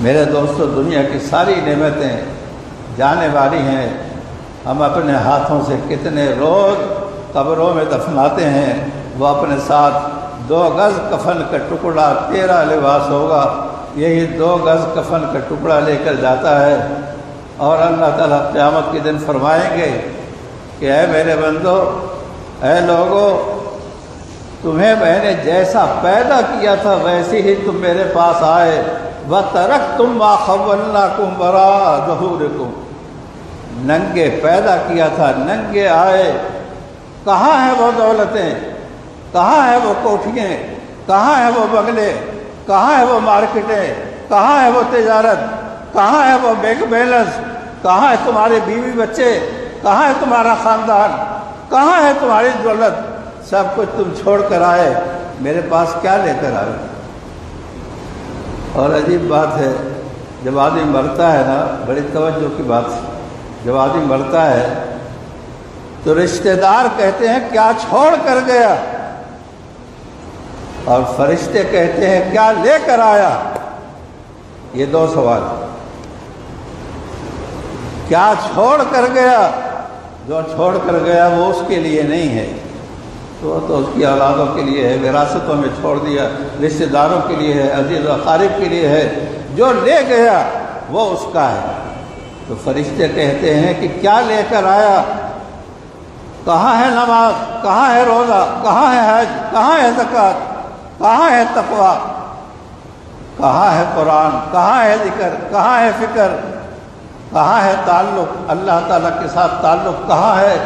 میرے دوستو، دنیا کی ساری نعمتیں جانے والی ہیں. ہم اپنے ہاتھوں سے کتنے روز قبروں میں دفناتے ہیں. وہ اپنے ساتھ 2 گز کفن کا ٹکڑا، 13 لباس ہوگا، یہی 2 گز کفن کا ٹکڑا لے کر جاتا ہے. اور اللہ تعالیٰ قیامت کے دن فرمائیں گے کہ اے میرے بندو، اے لوگو، تمہیں میں نے جیسا پیدا کیا تھا ویسے ہی تم میرے پاس آئے. وَتَرَكْتُمْ مَا خَوَّلْنَاكُمْ وَرَاءَ ظُهُورِكُمْ. ننگے پیدا کیا تھا، ننگے آئے. کہاں ہیں وہ دولتیں؟ کہاں ہیں وہ کوٹھیاں؟ کہاں ہیں وہ بنگلے؟ کہاں ہے وہ مارکیٹیں؟ کہاں ہے وہ تجارت؟ کہاں ہے وہ بینک بیلنس؟ کہاں ہے تمہارے بیوی بچے؟ کہاں ہے تمہارا خاندان؟ کہاں ہے تمہاری دولت؟ سب کچھ تم چھوڑ کر آئے، میرے پاس کیا لے کر آئے؟ اور عجیب بات ہے، جب آدمی مرتا ہے نا، بڑی توجہ کی بات ہے، جب آدمی مرتا ہے تو رشتہ دار کہتے ہیں کیا چھوڑ کر گیا، اور فرشتے کہتے ہیں کیا لے کر آیا. یہ 2 سوال. کیا چھوڑ کر گیا؟ جو چھوڑ کر گیا وہ اس کے لیے نہیں ہے، تو اس کی اولادوں کے لیے ہے، وراثتوں میں چھوڑ دیا، رشتہ داروں کے لیے ہے، عزیز و اقارب کے لیے ہے. جو لے گیا وہ اس کا ہے. تو فرشتے کہتے ہیں کہ کیا لے کر آیا؟ کہاں ہے نماز؟ کہاں ہے روزہ؟ کہاں ہے حج؟ کہاں ہے زکوٰۃ؟ کہاں ہے تقویٰ؟ کہاں ہے قرآن؟ کہاں ہے ذکر؟ کہاں ہے فکر؟ کہاں ہے تعلق اللہ تعالیٰ کے ساتھ؟ تعلق کہاں ہے؟